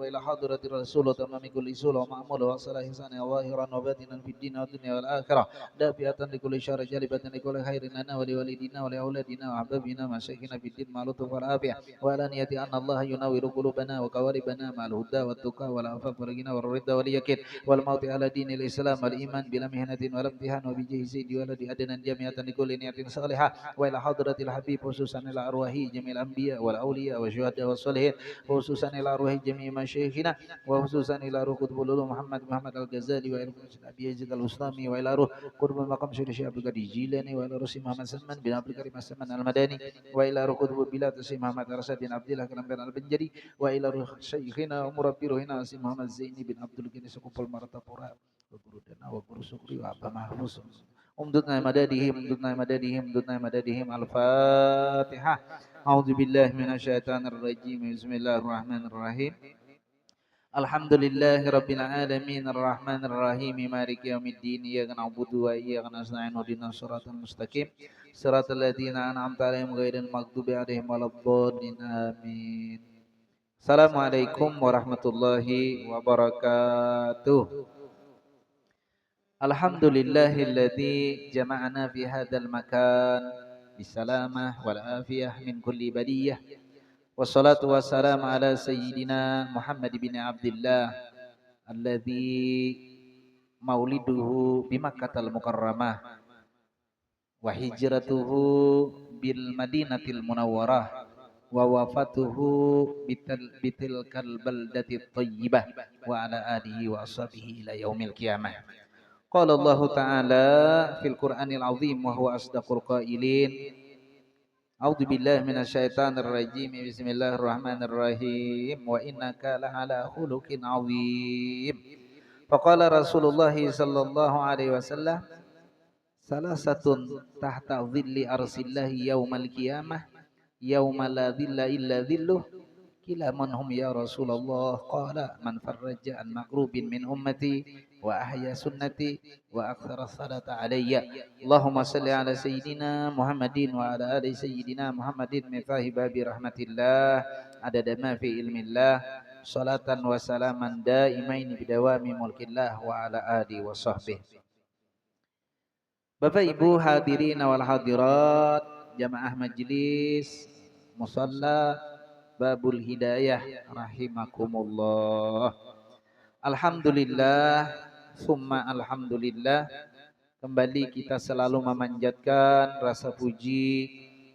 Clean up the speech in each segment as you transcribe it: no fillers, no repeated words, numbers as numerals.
وإلى حضرة الرسول وتمام كل سول ومعمول وصل إحسان ظاهرا وباطنا في الدين والدنيا والآخرة دافئة لكل شر جالبة لكل خير لنا ولوالدينا ولأولادنا وأحبابنا ومشايخنا في الدين مع لطف والعافية وعلانية أن الله ينور قلوبنا وقواربنا مع الهدى والتقى والعفاف والغنى والرضا واليقين والموت على دين الإسلام والإيمان بلا مهنة ولا امتحان وبجاه سيد ولد أدنى جميعا لكل نية صالحة وإلى حضرة الحبيب خصوصا إلى أرواح جميع الأنبياء والأولياء والشهداء والصالحين خصوصا إلى أرواح جميع مشايخنا وخصوصا إلى روح قطب العلوم محمد الغزالي وإلى روح أبي يزيد البستامي وإلى روح قرب المقام سيد الشيخ عبد القادر الجيلاني وإلى روح محمد سلمان بن عبد الكريم السلمان المدني وإلى روح قطب البلاد الشيخ محمد أرشد بن عبد الله كلام بن البنجري وإلى روح شيخنا ومربي روحنا الشيخ محمد زيني بن عبد الغني سكوبل مرتapura وغuru dana وغuru sukri wa abba mahfuz umdudna madadihim umdudna madadihim al-fatihah a'udzu billahi minasyaitonir rajim bismillahirrahmanirrahim alhamdulillahi rabbil alamin arrahmanir rahim maliki yaumiddin iyyaka na'budu wa iyyaka nasta'in ihdinas siratal mustaqim siratal ladzina an'amta 'alaihim ghairil maghdubi 'alaihim waladdallin amin. Assalamualaikum warahmatullahi wabarakatuh. Alhamdulillahilladzi jama'ana fi hadzal makan bisalamah wal afiyah min kulli baliyah. Wassalatu wassalamu ala sayyidina Muhammad bin Abdullah alladzi mauliduhu bi Makkatal Mukarramah wa hijratuhu bil Madinatil Munawwarah wa wafatuhu bitilkal baldatit thayyibah wa ala alihi wa ashabihi ila yaumil qiyamah. Qala Allah Ta'ala fil Qur'anil Azim wa huwa asdaqul qailin. A'udzu billahi minasyaitonir rajim. Bismillahirrahmanirrahim. Wa innaka la'ala khuluqin 'azim. Faqala Rasulullah sallallahu alaihi wasallam salasatun tahta dhilli arsillahi yaumal qiyamah yauma la dhilla illa dhilluh. Kila man hum ya Rasulullah qala man farraja an makrubin min ummati wa ahya sunnati wa aktsara salata alayya. Allahumma salli ala sayyidina Muhammadin wa ala ali sayyidina Muhammadin mifahi babi rahmatillah adada ma fi ilmillah salatan wa salaman daimain bidawami mulkillah wa ala ali wa sahbihi. Bapak Ibu hadirin wal hadirat jamaah majlis musalla Babul Hidayah rahimakumullah. Alhamdulillah summa alhamdulillah, kembali kita selalu memanjatkan rasa puji,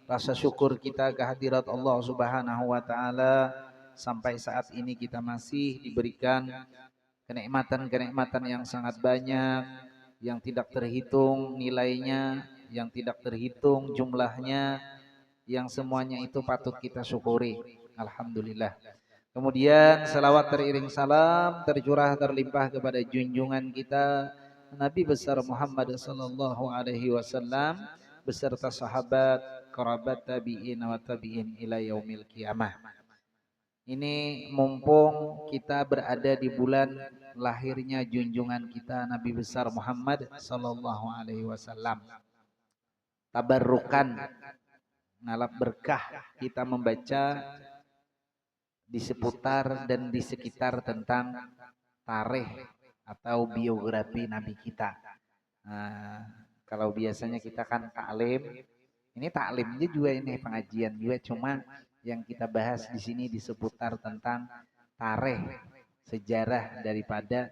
rasa syukur kita kehadirat Allah Subhanahu wa taala sampai saat ini kita masih diberikan kenikmatan-kenikmatan yang sangat banyak, yang tidak terhitung nilainya, yang tidak terhitung jumlahnya, yang semuanya itu patut kita syukuri. Alhamdulillah. Kemudian salawat teriring salam tercurah terlimpah kepada junjungan kita Nabi besar Muhammad sallallahu alaihi wasallam beserta sahabat, kerabat, tabi'in wa tabi'in ila yaumil qiyamah. Ini mumpung kita berada di bulan lahirnya junjungan kita Nabi besar Muhammad sallallahu alaihi wasallam. Tabarrukan, ngalap berkah kita membaca di seputar dan di sekitar tentang tarikh atau biografi Nabi kita. Nah, kalau biasanya kita kan taklim, ini taklimnya juga ini pengajian juga, cuma yang kita bahas di sini di seputar tentang tarikh, sejarah daripada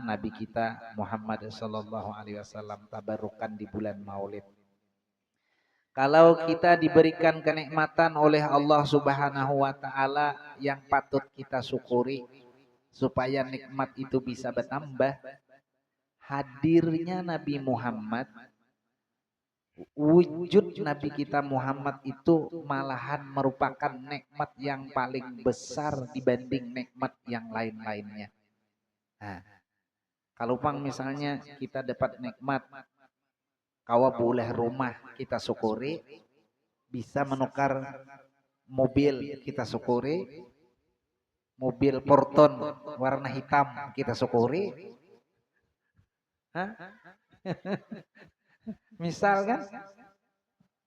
Nabi kita Muhammad sallallahu alaihi wasallam, tabarukan di bulan Maulid. Kalau kita diberikan kenikmatan oleh Allah Subhanahu wa taala yang patut kita syukuri supaya nikmat itu bisa bertambah, hadirnya Nabi Muhammad, wujud Nabi kita Muhammad itu malahan merupakan nikmat yang paling besar dibanding nikmat yang lain-lainnya. Nah, kalau misalnya kita dapat nikmat kawa boleh rumah, kita syukuri, bisa menukar mobil, kita syukuri, mobil Porton warna hitam, kita syukuri. Misal kan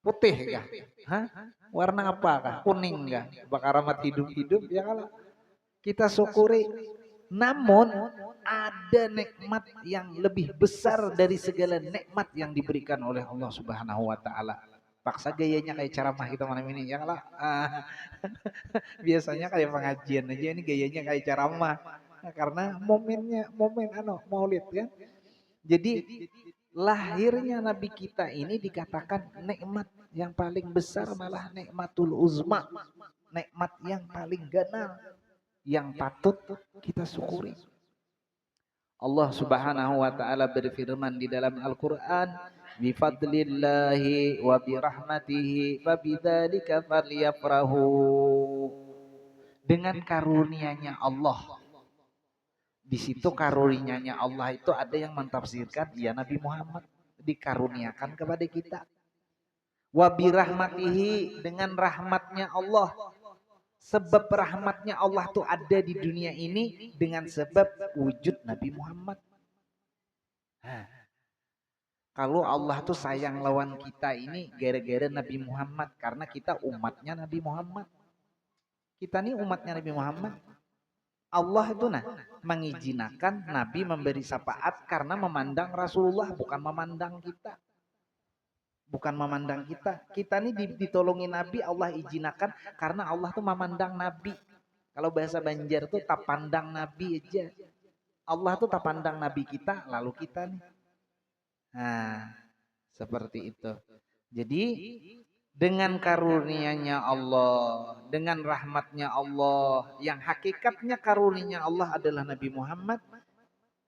putih kah? Warna apa kah? Kuning kah? Bakaramat hidup-hidup ya kalau kita syukuri. Namun ada nikmat yang lebih besar dari segala nikmat yang diberikan oleh Allah Subhanahu wa taala. Paksa gayanya kayak ceramah kita malam ini ya lah. Biasanya kayak pengajian aja, ini gayanya kayak ceramah. Nah, karena momennya Maulid kan. Jadi lahirnya Nabi kita ini dikatakan nikmat yang paling besar, malah nikmatul uzma, nikmat yang paling ganal yang patut kita syukuri. Allah Subhanahu wa taala berfirman di dalam Al-Qur'an, "Bi fadlillahi wa bi rahmatihi fabidzalika falyafrahu." Dengan karunia-Nya Allah. Di situ karunia-Nya Allah itu ada yang mentafsirkan ya Nabi Muhammad dikaruniakan kepada kita. Wa bi rahmatihi, dengan rahmatnya Allah. Sebab rahmatnya Allah tuh ada di dunia ini dengan sebab wujud Nabi Muhammad. Kalau Allah tuh sayang lawan kita ini gara-gara Nabi Muhammad, karena kita umatnya Nabi Muhammad. Kita nih umatnya Nabi Muhammad. Allah itu mengizinkan Nabi memberi syafaat karena memandang Rasulullah, bukan memandang kita. Bukan memandang kita. Kita ini ditolongi Nabi, Allah izinkan karena Allah tuh memandang Nabi. Kalau bahasa Banjar tuh tak pandang Nabi aja. Allah tuh tak pandang Nabi kita, lalu kita nih. Nah, seperti itu. Jadi dengan karunia-Nya Allah, dengan rahmatnya Allah, yang hakikatnya karunia Allah adalah Nabi Muhammad,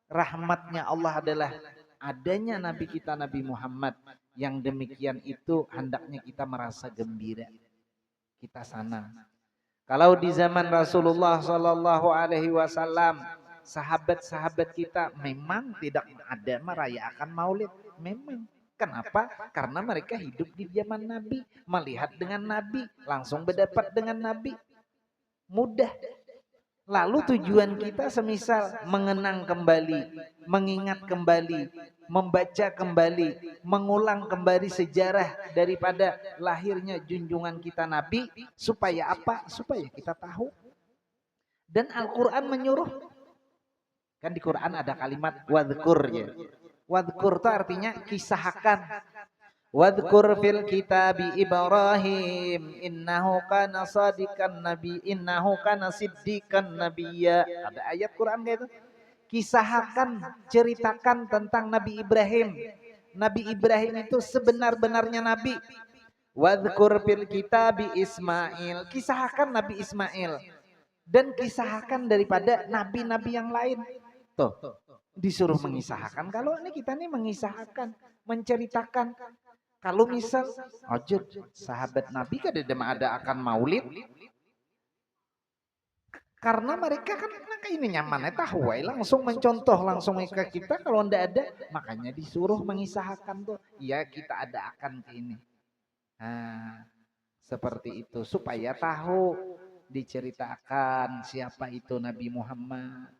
rahmatnya Allah adalah adanya Nabi kita Nabi Muhammad. Yang demikian itu hendaknya kita merasa gembira, kita senang. Kalau di zaman Rasulullah Shallallahu Alaihi Wasallam, sahabat-sahabat kita memang tidak ada merayakan Maulid, memang. Kenapa? Karena mereka hidup di zaman Nabi, melihat dengan Nabi, langsung berdapat dengan Nabi, mudah. Lalu tujuan kita semisal mengenang kembali, mengingat kembali, membaca kembali, mengulang kembali sejarah daripada lahirnya junjungan kita Nabi, supaya apa? Supaya kita tahu. Dan Al-Quran menyuruh, kan di Quran ada kalimat wadhkur ya. Wadhkur itu artinya kisahkan. Wadhkur fil kitabi Ibrahim innahu kana sadikan nabi innahu kana siddiqan nabiyya. Ada ayat Quran gitu. Kisahkan, ceritakan tentang Nabi Ibrahim. Nabi Ibrahim itu sebenar-benarnya nabi. Wadhkur fil kitabi Ismail, kisahkan Nabi Ismail. Dan kisahkan daripada nabi-nabi yang lain. Tuh, disuruh mengisahkan. Kalau ini kita nih mengisahkan, menceritakan. Kalau misal, sahabat Nabi kan ada akan maulid, karena mereka kan ini nyamannya tahu, langsung mencontoh langsung ke kita. Kalau ndak ada, makanya disuruh mengisahkan tuh. Ya kita ada akan ke ini. Nah, seperti itu supaya tahu, diceritakan siapa itu Nabi Muhammad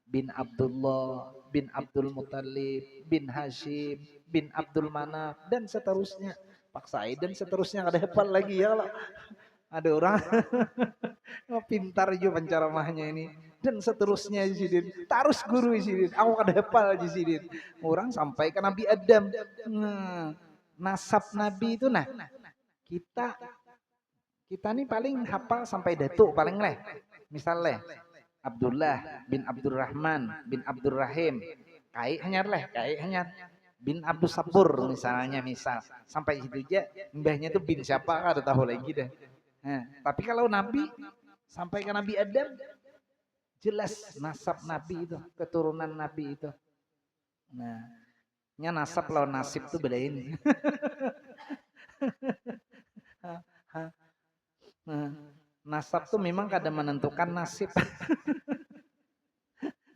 bin Abdullah bin Abdul Muttalib bin Hashim bin Abdul Manaf dan seterusnya. Pak Said dan seterusnya, ada hafal lagi ya Allah. Ada orang pintar juga penceramahnya ini dan seterusnya Sidin. Tarus guru Sidin. Aku ada hafal aja Sidin. Orang sampai ke Nabi Adam. Nah, nasab Nabi itu kita nih paling hafal sampai datuk paling leh. Misalnya Abdullah bin Abdurrahman bin Abdurrahim, kai hanyar bin Abdul Sabur misalnya, sampai situ aja. Mbahnya tuh bin siapa ada tahu lagi deh. Nah, tapi kalau Nabi sampai ke Nabi Adam, jelas nasab Nabi itu, keturunan Nabi itu. Nah, nasab lawan nasib tuh bedain. Nasab tuh memang kadang menentukan nasib.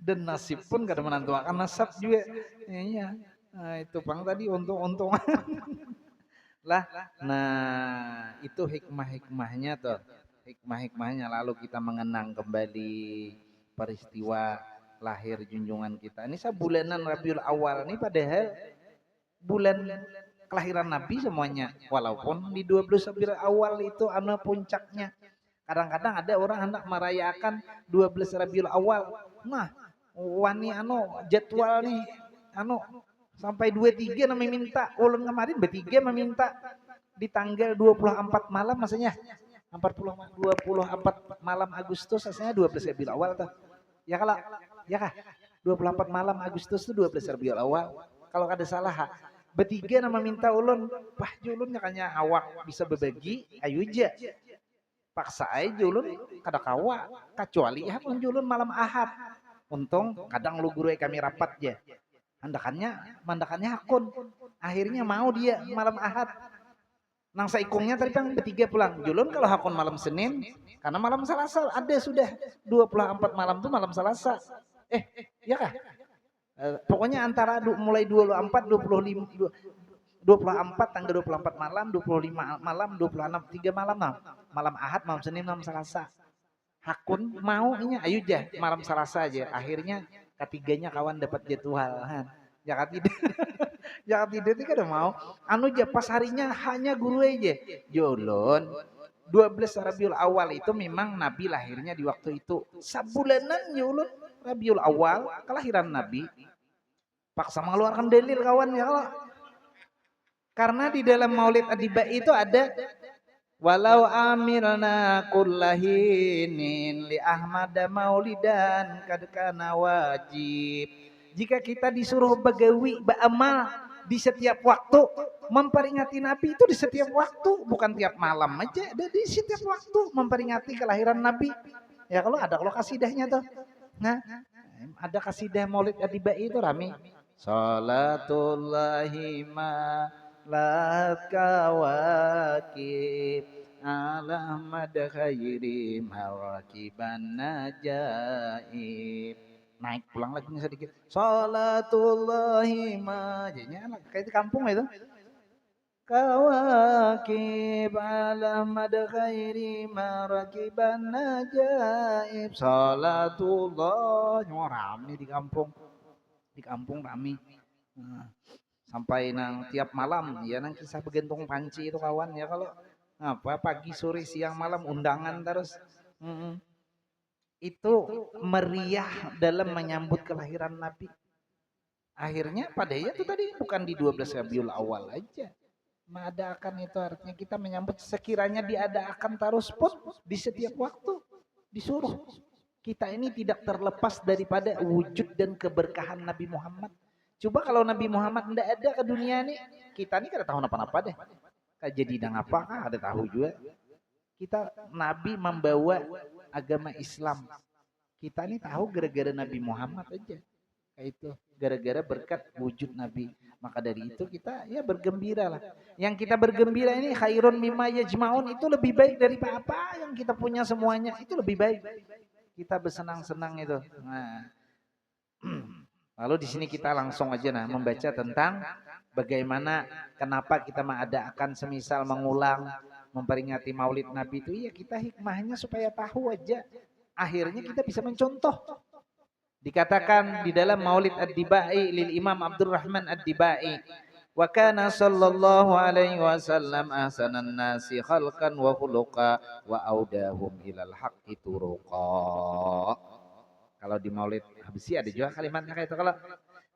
Dan nasib pun kadang menentukan nasab juga. Iya. Nah, itu Bang tadi untung-untung. Lah, nah itu hikmah-hikmahnya tuh. Hikmah-hikmahnya, lalu kita mengenang kembali peristiwa lahir junjungan kita. Ini bulanan Rabiul Awal ini padahal bulan kelahiran Nabi semuanya. Walaupun di 12 Rabiul Awal itu puncaknya. Kadang-kadang ada orang hendak merayakan 12 Rabiul Awal. Nah, wani jadwal nih sampai 23 namanya minta. Ulun kemarin bertiga meminta di tanggal 24 malam maksudnya 24 malam Agustus asalnya 12 Rabiul Awal tuh. Ya kalau ya kah? 24 malam Agustus itu 12 Rabiul Awal. Kalau ada salah, bertiga nama minta ulun, wah julun kayaknya awak bisa berbagi, ayo aja. Paksa aja julun kada kawa, kecuali ya julun malam Ahad. Untung kadang lu guru kami rapat ya. Mandakannya akun. Akhirnya mau dia malam Ahad. Nang saikungnya tadi kan bertiga pulang. Julun kalau hakun malam Senin, karena malam Selasa ada sudah 24 malam tuh malam Selasa. Ya kah? Pokoknya antara mulai 24, 25, 24 tanggal 24 malam, 25 malam, 26 3 malam malam Ahad, malam Senin, malam Selasa. Hakun maunya ayo aja malam Selasa aja. Akhirnya ketiganya kawan dapat jadwal. Ya tidak. Ya tidak itu kada mau. Aja pas harinya hanya guru aja. Jolon 12 Rabiul Awal itu memang Nabi lahirnya di waktu itu. Sabulanan jolon Rabiul Awal kelahiran Nabi. Paksa mengeluarkan dalil kawan ya kalau. Karena di dalam Maulid Adibai itu ada walau amilna kullahinin li Ahmad maulidan kad kana wajib. Jika kita disuruh begawi, beramal di setiap waktu, memperingati Nabi itu di setiap waktu, bukan tiap malam aja, ada di setiap waktu memperingati kelahiran Nabi. Ya kalau kasidahnya tuh. Nah, ada kasidah Maulid Adibai itu rame. Salatullahi ma la kawakib ala mad khairi marakiban najaib. Naik pulang lagi sedikit. Salatullahi ma. Jadinya kayak di kampung itu. Kawakib ala mad khairi marakiban najaib. Salatullah. Rame di kampung. Di kampung rame. Nah, sampai nang tiap malam ya nang kisah begentung panci itu kawan ya kalau apa pagi sore siang malam undangan terus itu meriah dalam menyambut kelahiran Nabi. Akhirnya pada itu tadi bukan di 12 Rabiul Awal aja mengadakan itu, artinya kita menyambut sekiranya diadakan terus pun di setiap waktu disuruh. Kita ini tidak terlepas daripada wujud dan keberkahan Nabi Muhammad. Coba kalau Nabi Muhammad tidak ada ke dunia ini, kita ini kada tahu apa-apa deh. Jadi dan apakah ada tahu juga. Kita Nabi membawa agama Islam. Kita ini tahu gara-gara Nabi Muhammad aja. Kayak itu, gara-gara berkat wujud Nabi. Maka dari itu kita ya bergembira lah. Yang kita bergembira ini khairun mimma yajmaun, itu lebih baik daripada apa yang kita punya semuanya. Itu lebih baik. Kita bersenang-senang itu. Nah, lalu di sini kita langsung aja membaca tentang bagaimana kenapa kita mengadakan semisal mengulang memperingati Maulid Nabi itu. Ya kita hikmahnya supaya tahu aja. Akhirnya kita bisa mencontoh. Dikatakan di dalam Maulid Ad-Dibai lil Imam Abdurrahman Ad-Dibai, wa kana sallallahu alaihi wasallam ahsanan nasi khalqan wa khuluqa wa audahum ilal haqqi turuqa. Kalau di Maulid Habsyi ada juga kalimatnya kayak itu kalau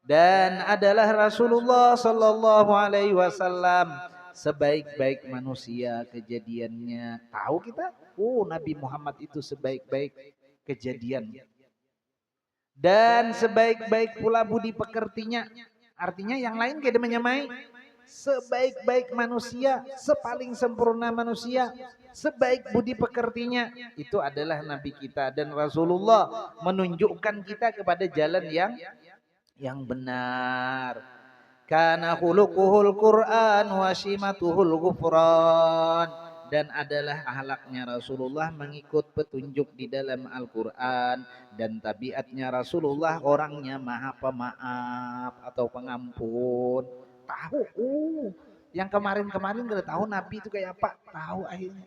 dan adalah Rasulullah sallallahu alaihi wasallam sebaik-baik manusia kejadiannya. Tahu kita? Nabi Muhammad itu sebaik-baik kejadian. Dan sebaik-baik pula budi pekertinya. Artinya yang lain kayak menyamai. Sebaik-baik manusia, sepaling sempurna manusia, sebaik budi pekertinya, itu adalah Nabi kita. Dan Rasulullah menunjukkan kita kepada jalan yang benar. Kana khuluquhul Qur'an wa shimatuhul ghufran. Dan adalah akhlaknya Rasulullah mengikut petunjuk di dalam Al-Quran. Dan tabiatnya Rasulullah orangnya maha pemaaf atau pengampun. Tahu, yang kemarin-kemarin gak tahu Nabi itu kayak apa. Tahu akhirnya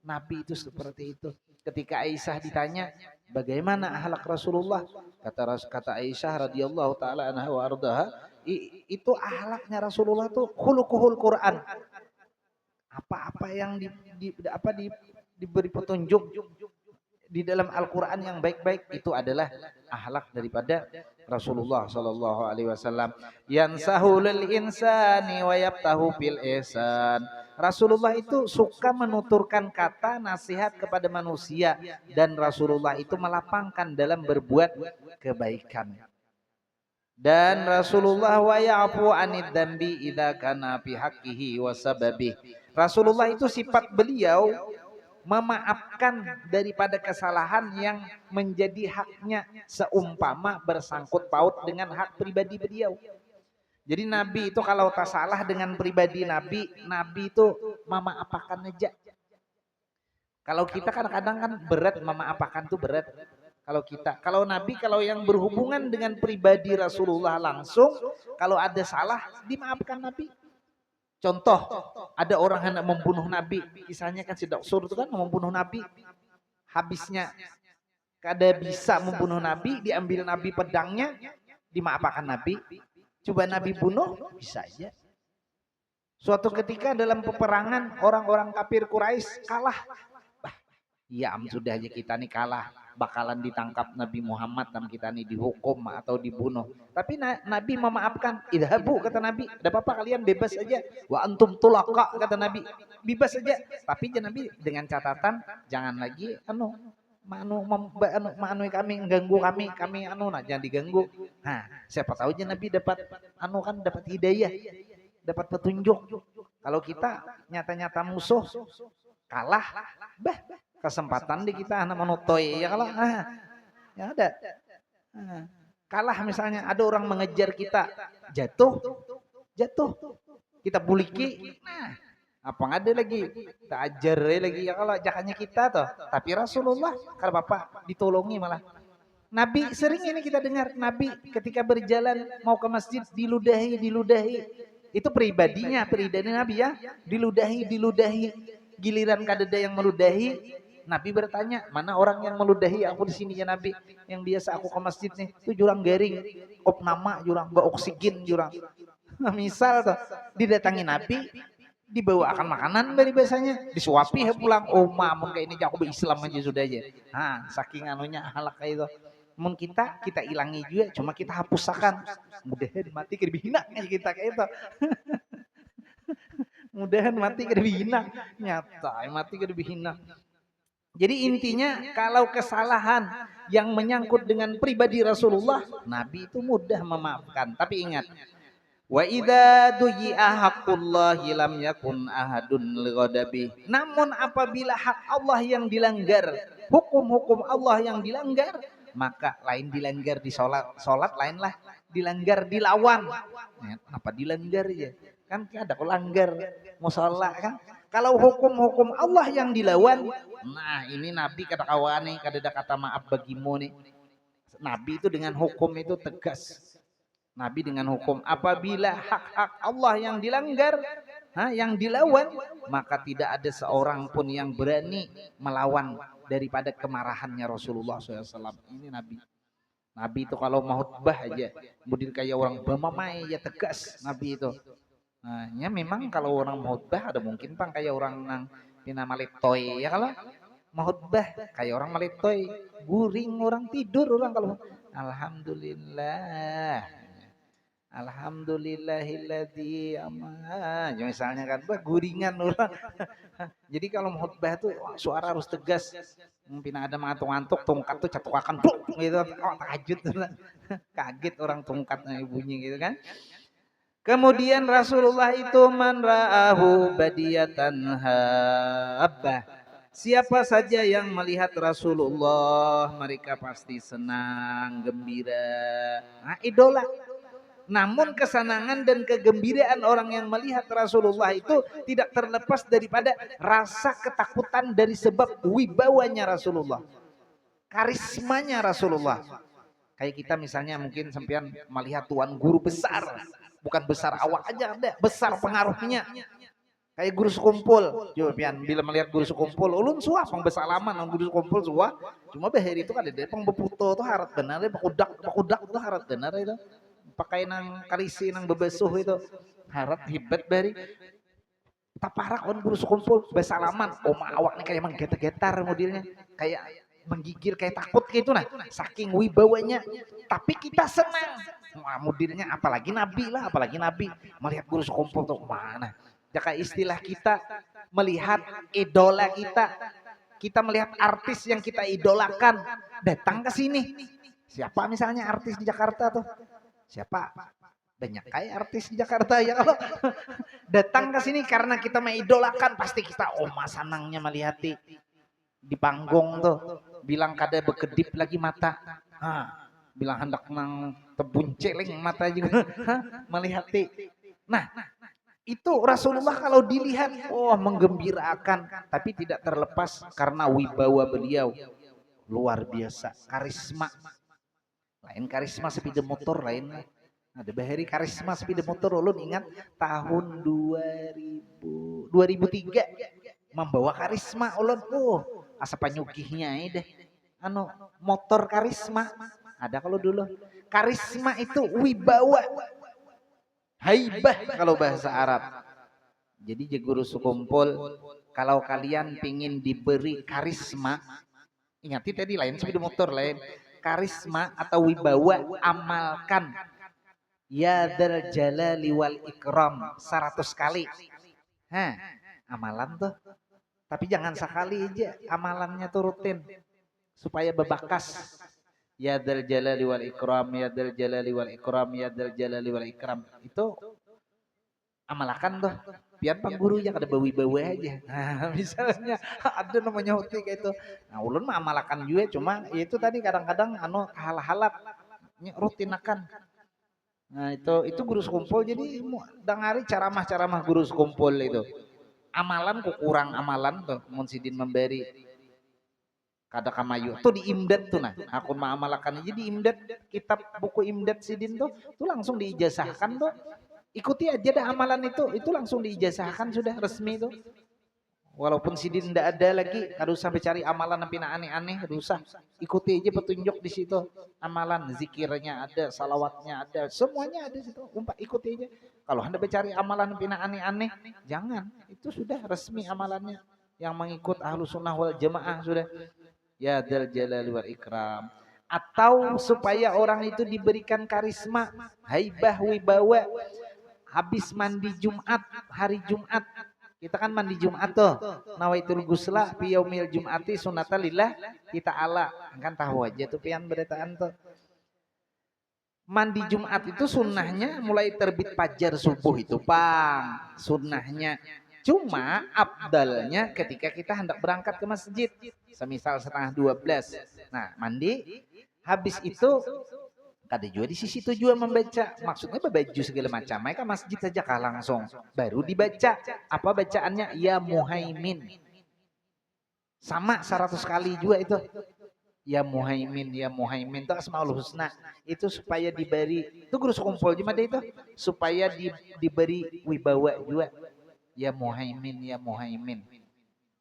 Nabi itu seperti itu. Ketika Aisyah ditanya bagaimana akhlak Rasulullah, kata Aisyah radhiyallahu taala anha wa ardaha, itu akhlaknya Rasulullah tuh khuluquhul Quran. Apa-apa yang diberi petunjuk di dalam Al-Quran yang baik-baik, itu adalah akhlak daripada Rasulullah Sallallahu Alaihi Wasallam. Yansahulil insani wa yaftahu bil ihsan. Rasulullah itu suka menuturkan kata nasihat kepada manusia, dan Rasulullah itu melapangkan dalam berbuat kebaikan. Dan Rasulullah wa ya'fu anid dzambi idza kana fi haqqihi wa sababih. Rasulullah itu sifat beliau memaafkan daripada kesalahan yang menjadi haknya, seumpama bersangkut paut dengan hak pribadi beliau. Jadi Nabi itu kalau tak salah dengan pribadi Nabi, Nabi itu memaafkan aja. Kalau kita kadang-kadang kan berat, memaafkan tuh berat. Kalau Nabi, kalau yang berhubungan dengan pribadi Rasulullah langsung, kalau ada salah dimaafkan Nabi. Contoh, ada orang hendak membunuh Nabi, kisahnya kan Sidok Sur itu kan membunuh Nabi, habisnya kada bisa membunuh Nabi, diambil Nabi pedangnya, dimaafkan Nabi. Coba Nabi bunuh, bisa aja. Suatu ketika dalam peperangan orang-orang kafir Quraisy kalah. Ya sudah aja kita nih kalah, bakalan ditangkap Nabi Muhammad dan kita nih dihukum atau dibunuh. Tapi Nabi memaafkan. Idhabu kata Nabi, ada apa-apa kalian bebas aja. Wa antum tulaqa kata Nabi, bebas aja. Tapi Nabi dengan catatan jangan lagi kami mengganggu kami jangan diganggu. Nah, siapa tahu aja Nabi dapat dapat hidayah, dapat petunjuk. Kalau kita nyata-nyata musuh kalah, kesempatan di kita anak monotoy ya kalau ya ada kalah, misalnya ada orang mengejar kita, jatuh kita buliki, apa nggak ada lagi kita ajar lagi ya kalau jakannya kita toh. Tapi Rasulullah kalau bapak ditolongi malah. Nabi sering ini kita dengar, Nabi ketika berjalan mau ke masjid diludahi, itu pribadi Nabi ya, diludahi, giliran kadeda yang meludahi, Nabi bertanya, mana orang yang meludahi aku di sini ya Nabi, yang biasa aku ke masjid nih, itu jurang garing, opnama jurang, gak oksigen jurang. Misal tuh, didatangi Nabi, dibawakan makanan dari biasanya, disuapi pulang, oh mamun kayak ini aku berislam aja sudah aja. Nah, saking anunya halak kayak itu. Mun kita ilangi juga, cuma kita hapuskan. Mudahan mati kerbihina kita kayak itu. Mudahan mati kerbihina, nyata mati kerbihina. Jadi intinya kalau kesalahan yang menyangkut dengan pribadi Rasulullah, Nabi itu mudah memaafkan. Tapi ingat, wa idza duyi'a haqqullahi lam yakun ahadun lighadabi. Namun apabila hak Allah yang dilanggar, hukum-hukum Allah yang dilanggar, maka lain dilanggar di salat lainlah dilanggar dilawan. Apa dilanggar aja? Kan ada langgar musala kan. Kalau hukum-hukum Allah yang dilawan, nah ini Nabi kata kawani, kada kata maaf bagimu nih. Nabi itu dengan hukum itu tegas. Nabi dengan hukum, apabila hak-hak Allah yang dilanggar, yang dilawan, maka tidak ada seorang pun yang berani melawan daripada kemarahannya Rasulullah SAW. Ini Nabi. Nabi itu kalau mau khutbah aja, kemudian kayak orang bamamai ya tegas Nabi itu. Nah, ya memang kalau orang khutbah ada mungkin pang kayak orang nang pina maletoy ya, kalau mau khutbah kayak orang maletoy, guring orang tidur orang kalau alhamdulillahilladzi ya misalnya kan guringan orang. Jadi kalau mau khutbah tuh suara harus tegas. Mungkin ada ngantuk-ngantuk tongkat tuh catuakan gitu, tahajud kaget orang tongkatnya bunyi gitu kan. Kemudian Rasulullah itu man ra'ahu badiyatan habbah. Siapa saja yang melihat Rasulullah, mereka pasti senang, gembira. Nah, idola. Namun kesenangan dan kegembiraan orang yang melihat Rasulullah itu tidak terlepas daripada rasa ketakutan dari sebab wibawanya Rasulullah. Karismanya Rasulullah. Kayak kita misalnya mungkin sampean melihat tuan guru besar. Bukan besar awak aja, ada besar pengaruhnya. Kayak guru sekumpul, Jopian bila melihat guru sekumpul, ulun suah pengbesalaman nang guru sekumpul suah. Cuma behir itu kan ada pengbeputo tuh harat benar, pakudak tuh harat benar itu. Pakai nang karisi nang bebesuh itu harat hebat bari. Taparak on guru sekumpul besalaman, oma awaknya kayak menggetar-getar modelnya, kayak menggigil kayak takut gitu nah, saking wibawanya. Tapi kita senang. Wah, modelnya apalagi nabi lah, apalagi nabi melihat guru sekumpul tuh mana. Jaka istilah kita melihat idola kita melihat artis yang kita idolakan datang ke sini. Siapa misalnya artis di Jakarta tuh? Siapa? Banyak kayak artis di Jakarta ya kalau datang ke sini karena kita mengidolakan pasti kita senangnya melihat di panggung tuh bilang kada bekedip lagi mata, bilang hendak nang tebun celeng mata juga melihat nah itu Rasulullah kalau dilihat menggembirakan, tapi tidak terlepas karena wibawa beliau luar biasa, karisma lain karisma sepeda motor lain. Ada bahari karisma sepeda motor ulun ingat tahun 2003 membawa karisma ulun asa panyugihnya deh motor karisma ada kalau dulu. Karisma itu wibawa, haibah kalau bahasa Arab. Jadi guru sekumpul kalau kalian pingin diberi karisma, ingati tadi lain sepeda motor lain, karisma atau wibawa amalkan ya dzal jalali wal ikram 100 kali. Amalan tuh. Tapi jangan sekali aja, amalannya tuh rutin supaya bebakas. Ya dzal jalali wal ikram, ya dzal jalali wal ikram, ya dzal jalali wal ikram. Itu amalakan tuh. Biar pengguru yang ada bawi-bawi aja. Nah, misalnya ada namanya hoti kayak itu. Nah, ulun mah amalakan juga cuma itu tadi kadang-kadang hal-halat rutinakan. Nah itu guru sekumpul jadi dengari ceramah guru sekumpul itu. Amalan kurang amalan tuh mun sidin memberi kada kamayu tuh di imdad tuh nah aku mengamalakan aja di imdad kitab buku imdad sidin tuh langsung diijazahkan tuh ikuti aja dah amalan itu langsung diijazahkan sudah resmi tuh. Walaupun sidin ndak ada lagi, harus sampai cari amalan yang aneh-aneh, usah ikuti aja petunjuk di situ. Amalan zikirnya ada, salawatnya ada, semuanya ada di situ. Ikuti aja. Kalau Anda mencari amalan yang aneh-aneh, jangan. Itu sudah resmi amalannya. Yang mengikut Ahlus Sunnah wal Jamaah sudah. Ya dzal jalali wal ikram. Atau supaya orang itu diberikan karisma, haibah, wibawa. Habis mandi Jumat, hari Jumat, kita kan mandi Jumat tuh. Nawaitul gusla fi yaumil jum'ati sunnatalillah kita ala. Kan tahu aja tuh pian beritaan tuh. Mandi Jumat itu sunnahnya mulai terbit fajar subuh itu, Pang. Sunnahnya. Cuma abdalnya ketika kita hendak berangkat ke masjid. Semisal setengah 12. Nah, mandi. Habis itu kada juga di sisi tujuan membaca, maksudnya berbaju segala macam. Mereka masjid saja kah langsung, baru dibaca. Apa bacaannya? Ya Muhaimin. Sama 100 kali juga itu. Ya Muhaimin, ya Muhaimin. Itu Asmaul Husna. Itu supaya diberi, itu guru sekumpul gimana itu? Supaya diberi wibawa juga. Ya Muhaimin, ya Muhaimin.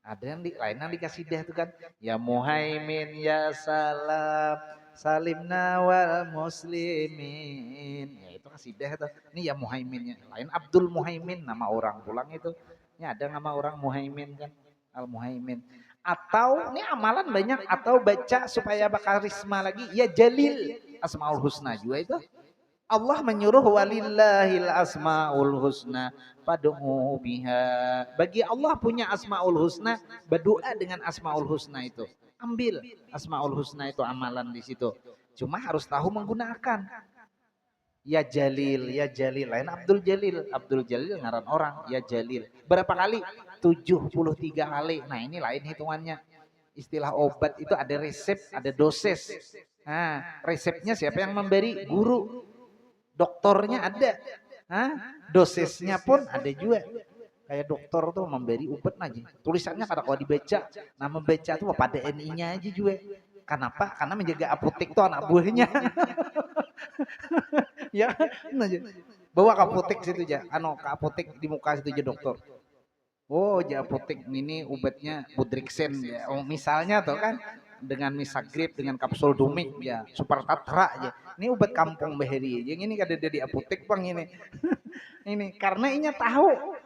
Ada yang lain yang dikasih dah itu kan. Ya Muhaimin, ya Salam. Salimna wal muslimin. Ya itu kasidah itu. Ini ya Muhaiminnya. Lain Abdul Muhaimin nama orang pulang itu. Ini ada nama orang Muhaimin kan. Al Muhaimin. Atau ini amalan banyak atau baca supaya bakarisma lagi ya Jalil. Asmaul Husna juga itu. Allah menyuruh walillahil asmaul husna fad'u biha. Bagi Allah punya asmaul husna, berdoa dengan asmaul husna itu. Ambil asmaul husna itu amalan di situ. Cuma harus tahu menggunakan. Ya Jalil, ya Jalil. Lain Abdul Jalil. Abdul Jalil ngaran orang, ya Jalil. Berapa kali? 73 kali. Nah, ini lain hitungannya. Istilah obat itu ada resep, ada dosis. Nah, resepnya siapa yang memberi? Guru. Dokternya ada, dosisnya pun ada juga. Kayak dokter tuh memberi obat aja. Tulisannya kadang kalau dibaca, nah membaca tuh pada NI-nya aja juga. Kenapa? Karena menjaga apotek tuh anak buahnya. Ya, bawa ke apotek situ aja. Ke apotek di muka situ aja dokter. Oh, aja apotek ini obatnya Budrixen ya. Oh, misalnya tuh kan dengan misagrip dengan kapsul dumik ya super tatra aja. Ini obat kampung Bahari. Yang ini kada ada di apotek Bang ini. Ini karena inya tahu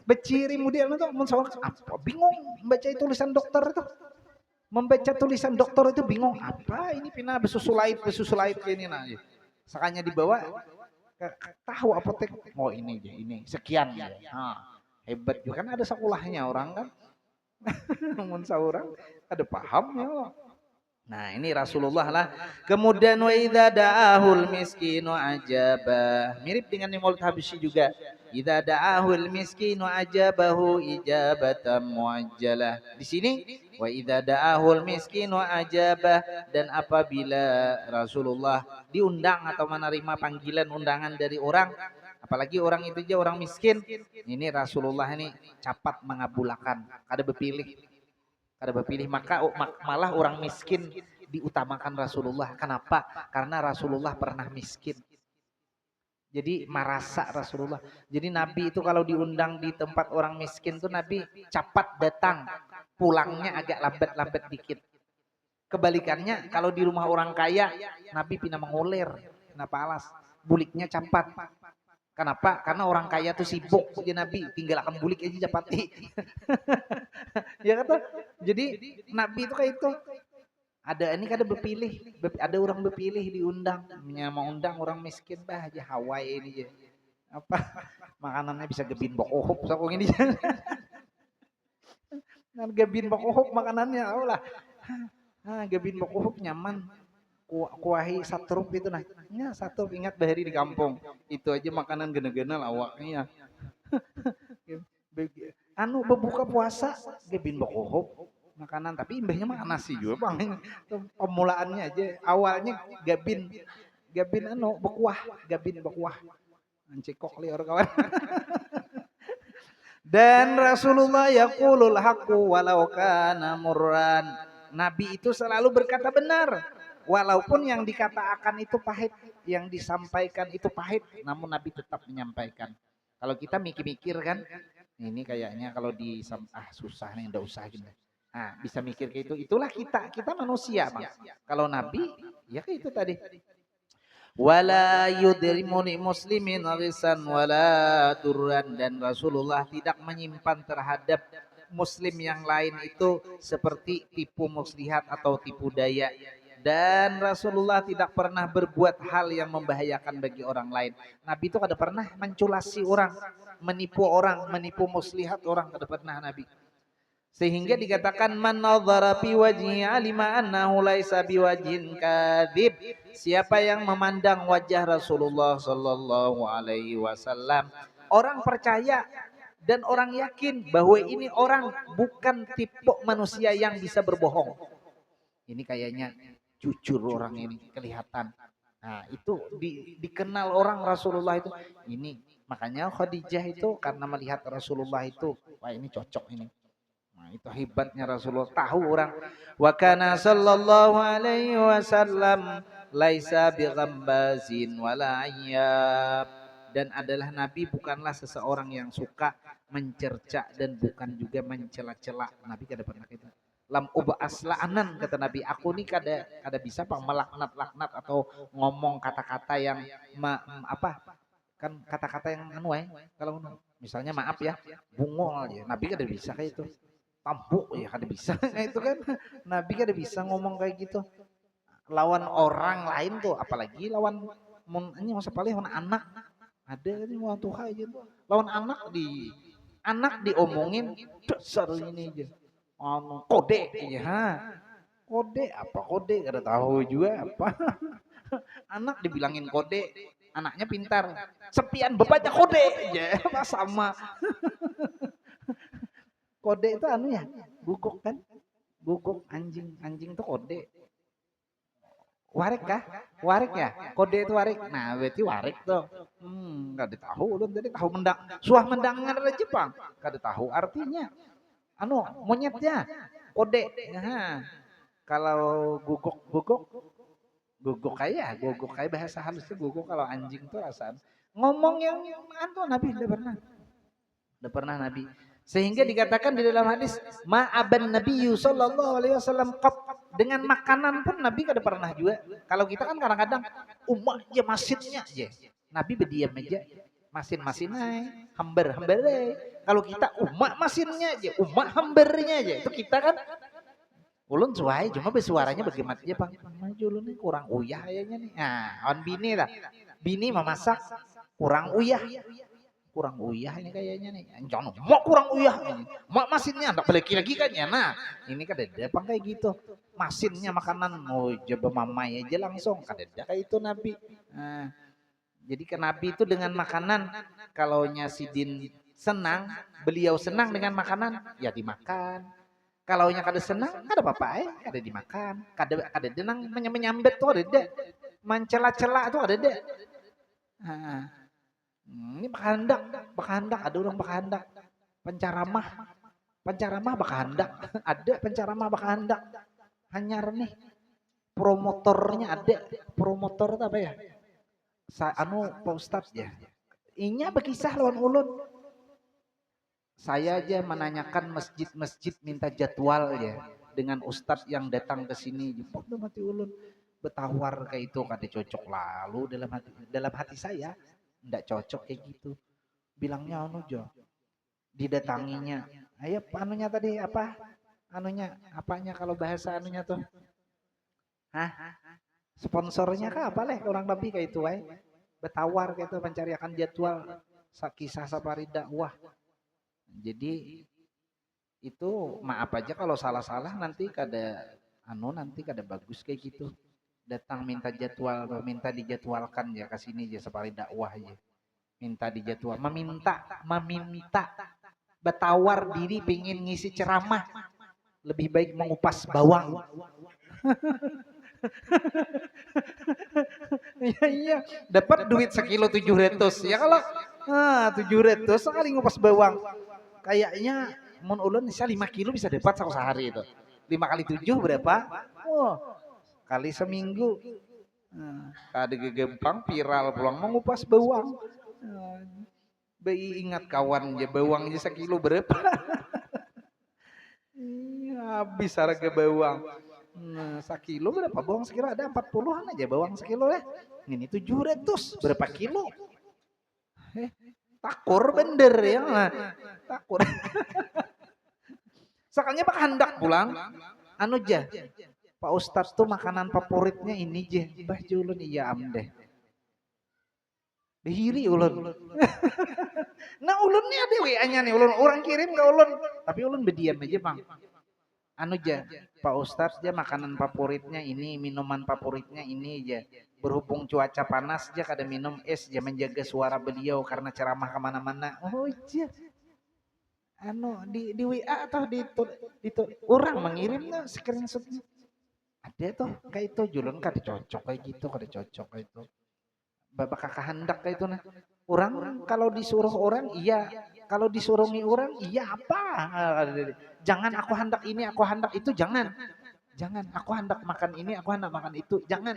Beciri kemudian itu apa bingung membaca tulisan dokter itu. Membaca tulisan dokter itu bingung apa ini pina besusulait ini nah. Sakanya dibawa tahu apotek oh ini aja ini sekian ya. Nah, hebat juga kan ada sekolahnya orang kan. Namun seorang ada paham ya. Nah ini Rasulullah lah. Kemudian wa idza da'ahul miskinu ajabah. Mirip dengan Maulid Habsyi juga. Idza da'ahul miskinu ajabahu ijabatan muajjalah. Di sini wa idza da'ahul miskinu ajabah, dan apabila Rasulullah diundang atau menerima panggilan undangan dari orang, apalagi orang itu aja orang miskin, ini Rasulullah ini cepat mengabulkan, kada berpilih maka malah orang miskin diutamakan Rasulullah. Kenapa? Karena Rasulullah pernah miskin. Jadi marasa Rasulullah. Jadi Nabi itu kalau diundang di tempat orang miskin tuh Nabi cepat datang, pulangnya agak lambat-lambat dikit. Kebalikannya kalau di rumah orang kaya Nabi pina mengulir, kenapa alas buliknya cepat. Kenapa? Karena orang kaya tuh sibuk, jadi Nabi tinggal akan bulik aja capati. Ya kata. Jadi Nabi itu kayak itu. Ada ini kada berpilih, ada orang berpilih diundang, mau undang orang miskin bah aja Hawaii ini aja. Apa makanannya bisa gebin bokohop sok ini. Nah, gebin bokohop makanannya, lah. Gebin bokohop nyaman. Kuahi satrup itu nah. Ya, satu ingat bahari di kampung. Itu aja makanan gena-gena lawaknya. Anu berbuka puasa gebin bokohop makanan, tapi imbahnya mah nasi juga bang. Pemulaannya aja awalnya gabin anu gabin bekuah. Ancikok liar kawan. Dan Rasulullah yaqulul haqqu walau kana murran. Nabi itu selalu berkata benar. Walaupun yang dikatakan itu pahit, yang disampaikan itu pahit, namun Nabi tetap menyampaikan. Kalau kita mikir-mikir kan, ini kayaknya kalau susah nih, ndak usah gitu. Nah, bisa mikir kayak itu. Itulah kita manusia, Bang. Kalau Nabi, ya kayak itu tadi. Wala yudrimuni muslimin ghisan wala turran, dan Rasulullah tidak menyimpan terhadap muslim yang lain itu seperti tipu muslihat atau tipu daya. Dan Rasulullah tidak pernah berbuat hal yang membahayakan bagi orang lain. Nabi itu kada pernah menculasi orang, menipu muslihat orang, kada pernah Nabi. Sehingga dikatakan man nadhara fi wajhi alima annahu laisa biwajhin kadzib. Siapa yang memandang wajah Rasulullah sallallahu alaihi wasallam, orang percaya dan orang yakin bahwa ini orang bukan tipe manusia yang bisa berbohong. Ini kayaknya jujur orang ini kelihatan. Nah, itu dikenal orang Rasulullah itu. Ini makanya Khadijah itu karena melihat Rasulullah itu, wah ini cocok ini. Nah, itu hebatnya Rasulullah, tahu orang. Wa kana sallallahu alaihi wasallam laisa bighambazin wala ayyab. Dan adalah Nabi bukanlah seseorang yang suka mencerca dan bukan juga mencela-cela. Nabi kada pernah itu. Lam ubas la'anan, kata Nabi, aku nih kada bisa pak melaknat atau ngomong kata-kata yang kan kata-kata yang kalau misalnya maaf ya bungol ya, Nabi kada bisa kayak itu. Tampuk ya kada bisa itu kan. Nabi kada bisa ngomong kayak gitu lawan orang lain tuh, apalagi lawan ini masa paling lawan anak ada ini lawan Tuhan aja tuh. Lawan anak diomongin dasar ini aja. Kode ya, kode apa kode kada tahu juga apa. Anak dibilangin kode, anaknya pintar, sepian bapaknya kode ya sama. Kode itu anu ya, guguk kan, guguk anjing itu kode. Warik kah? Warik ya? Kode itu warik. Nah, berarti warik tuh. Kada tahu lu tadi tahu mendang. Suah mendangan ada Jepang. Kada tahu artinya. Anu monyetnya kode. Nah, kalau guguk kayak bahasa halusnya guguk. Kalau anjing tuh rasaan ngomong yang anu Nabi udah pernah Nabi. Sehingga dikatakan di dalam hadis ma'aban Nabi sallallahu alaihi wasallam dengan makanan pun Nabi kada pernah juga. Kalau kita kan kadang-kadang umat aja masjidnya aja. Nabi berdiam aja. Masin aja, hambar aja. Kalau kita umak masinnya aja, umak hambarnya aja. Itu kita kan ulun suai cuma bersuaranya bagaimana aja Bang. Maju ulun nih kurang uyah kayaknya nih. Nah, on bini lah. Bini memasak kurang uyah. Kurang uyah ini kayaknya nih. Jangan mau kurang uyah. Mak masinnya enggak balik lagi kan ya. Nah, ini kan ada Bang kayak gitu. Masinnya makanan oh coba mamai aja langsung kan ada kayak itu Nabi. Nah, jadi ke Nabi itu dengan makanan, kalau Sidin senang, beliau senang dengan makanan, ya dimakan. Kalau nya kada senang, kada apa-apa kada dimakan. Kada denang menyambet tuh ada deh. Mencela-cela tuh ada deh. Nah, ini bakahandak, ada orang bakahandak. Pencaramah bakahandak, ada pencaramah bakahandak. Hanyar nih, promotornya ada. Promotor itu apa ya? Pak Ustadz ya. Inya berkisah lawan ulun. Saya aja menanyakan masjid-masjid minta jadwal ya dengan ustadz yang datang ke sini. Jepok tuh mati ulun betawar kayak itu kada cocok lalu dalam hati saya ndak cocok kayak gitu. Bilangnya anu jo didatanginya. Ayo anunya tadi apa? Anunya apanya kalau bahasa anunya tuh? Hah? Sponsornya kah apa leh orang lebih kayak itu betawar kayak itu mencari akan jadwal kisah safari dakwah. Jadi itu maaf aja kalau salah-salah nanti nanti kada bagus kayak gitu. Datang minta jadwal, minta dijadwalkan ya ke sini aja safari dakwah aja. Minta dijadwal, meminta betawar diri pingin ngisi ceramah. Lebih baik mengupas bawang. Iya, dapat duit sekilo 700. Ya kalau 700 sekali ngupas bawang. Kayaknya mun ulun bisa 5 kilo bisa dapat sehari itu. 5 kali 7 berapa? Oh, kali seminggu. Kada gegempang viral pulang mengupas bawang. Ingat kawan aja bawang aja sekilo berapa? Habis harga bawang. Sekilo berapa? Bawang sekilo ada 40-an aja bawang sekilo ya. Ini 700 berapa kilo? Takur bener ya. Takur. Sekalinya Pak hendak pulang. Anu aja. Pak Ustadz tuh makanan favoritnya ini aja. Bah julun iya am deh. Dihiri ulun. Nah ulun nih ada WA-nya nih. Ulun orang kirim ke ulun. Tapi ulun berdiam aja Bang. Anu aja. Pak Ustadz dia makanan favoritnya ini. Minuman favoritnya ini aja. Berhubung cuaca panas aja kada minum es aja menjaga suara beliau karena ceramah kemana-mana. Oh iya. Anu di WA atau di orang mengirimnya screenshotnya. Ada tuh kayak itu julun kada cocok kayak gitu, kada cocok kayak itu. Bapak kakak hendak kayak itu nah. Orang kalau disuruh orang iya, kalau disuruhi orang iya apa? Jangan aku hendak ini, aku hendak itu jangan. Jangan aku hendak makan ini, aku hendak makan itu, jangan.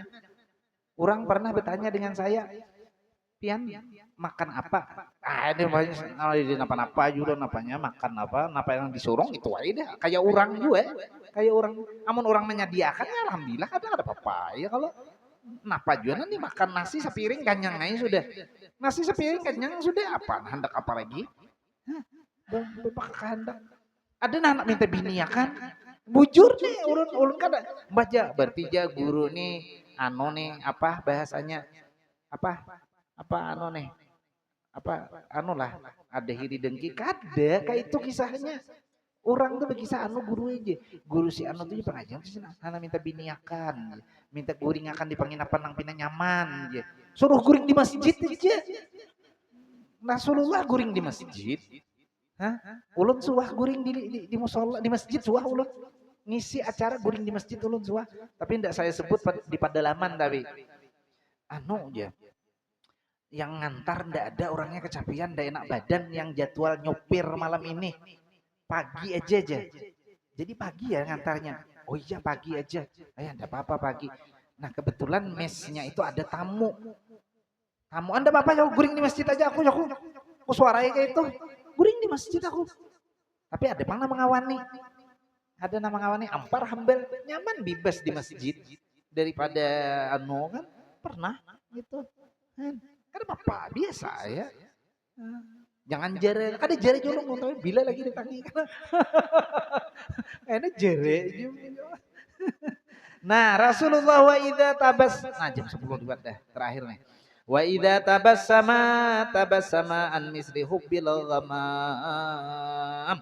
Orang pernah bertanya dengan saya, Pian makan apa? Ini banyak apa juga napanya makan apa yang disuruh itu aja deh. Kayak orang juga, kayak orang. Amun orang menyediakan ya alhamdulillah ada apa-apa ya kalau napa juga nanti makan nasi sepiring kenyang aja sudah. Nasi sepiring kenyang sudah apa? Hendak apa lagi? Bapak hendak. Ada anak minta bini ya kan? Bujur nih ulun kan baca berarti guru nih anu nih apa bahasanya apa anu nih anu lah ada hiri dengki kada kayak itu kisahnya orang tuh berkisah anu guru si anu tuh pengajian sih anak minta biniakan minta guring akan di penginapan nang pina nyaman suruh guring di masjid aja Rasulullah guring di masjid ulun suah guring di musola di masjid suah ulun ngisi acara guring di masjid ulun suah tapi tidak saya sebut di pedalaman tapi anu aja yang ngantar ndak ada orangnya kecapean ndak enak badan yang jadwal nyopir malam ini pagi aja jadi pagi ya ngantarnya oh iya pagi aja ndak apa-apa pagi nah kebetulan mesnya itu ada tamu anda apa ya guring di masjid aja aku suaranya kayak itu guring di masjid aku tapi ada nama ngawani ampar hambal nyaman bebas di masjid daripada anu kan pernah gitu kan apa biasa ya Jangan jere, kan jere julung tapi bila lagi ditangi kan. Ini jere. Nah, Rasulullah wa idza nah jam 10 buat dah terakhir nih. Wa idza tabassama an misli hubbil ghamam.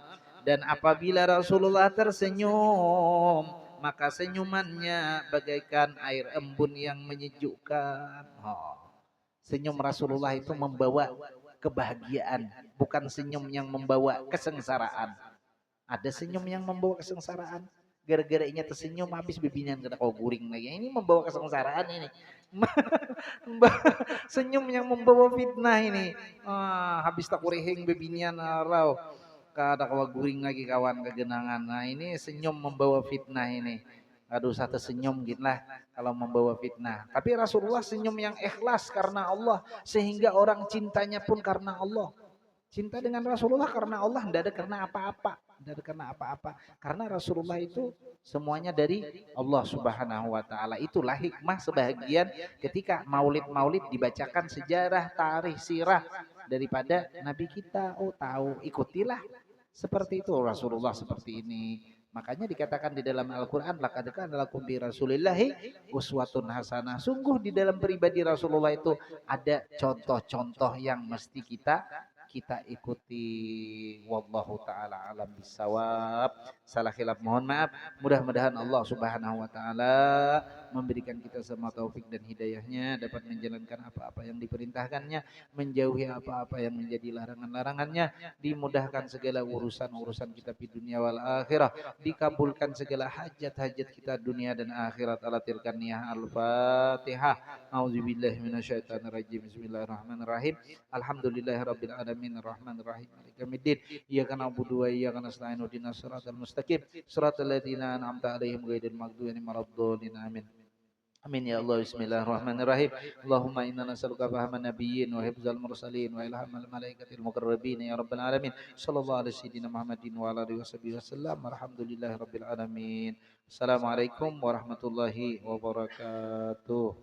Dan apabila Rasulullah tersenyum, maka senyumannya bagaikan air embun yang menyejukkan. Oh. Senyum Rasulullah itu membawa kebahagiaan, bukan senyum yang membawa kesengsaraan. Ada senyum yang membawa kesengsaraan. Gara-gara inya tersenyum habis bibinan kena kau guring lagi. Ini membawa kesengsaraan ini. Senyum yang membawa fitnah ini. Habis tak kurihing bibinan arau. Kada kau guring lagi kawan kegenangan. Nah ini senyum membawa fitnah ini. Aduh satu senyum gitu lah kalau membawa fitnah. Tapi Rasulullah senyum yang ikhlas karena Allah. Sehingga orang cintanya pun karena Allah. Cinta dengan Rasulullah karena Allah, tidak ada karena apa-apa. Tidak ada karena apa-apa. Karena Rasulullah itu semuanya dari Allah Subhanahu wa taala. Itulah hikmah sebahagian ketika maulid-maulid dibacakan sejarah, tarikh, sirah daripada Nabi kita. Oh, tahu, ikutilah. Seperti itu Rasulullah seperti ini. Makanya dikatakan di dalam Al-Qur'an laqad kana lakum bi Rasulillahi uswatun hasanah. Sungguh di dalam pribadi Rasulullah itu ada contoh-contoh yang mesti kita ikuti. Wallahu taala alam bisawab. Salah khilaf mohon maaf. Mudah-mudahan Allah Subhanahu wa taala memberikan kita semua taufik dan hidayahnya, dapat menjalankan apa-apa yang diperintahkannya, menjauhi apa-apa yang menjadi larangan-larangannya, dimudahkan segala urusan-urusan kita di dunia wal akhirah, dikabulkan segala hajat-hajat kita dunia dan akhirat. Ala tilkan niyah al-Fatihah. Auzubillahi minasyaitonirrajim. Bismillahirrahmanirrahim. Alhamdulillahirabbil alamin arrahmanir rahim maliki yaumiddin. Iyyaka na'budu wa iyyaka nasta'in ihdinas siratal mustaqim siratal ladzina an'amta 'alaihim ghairil maghdubi 'alaihim waladdallin. Amin. Amin ya Allah. Bismillahirrahmanirrahim. Allahumma inna nas'aluka fahaman nabiyyin wa hifdzal mursalin wa ilhamal malaikatil muqarrabin ya rabbal alamin. Sallallahu alaihi sayyidina Muhammadin wa ala alihi wasallam. Alhamdulillahirabbil alamin. Assalamualaikum warahmatullahi wabarakatuh.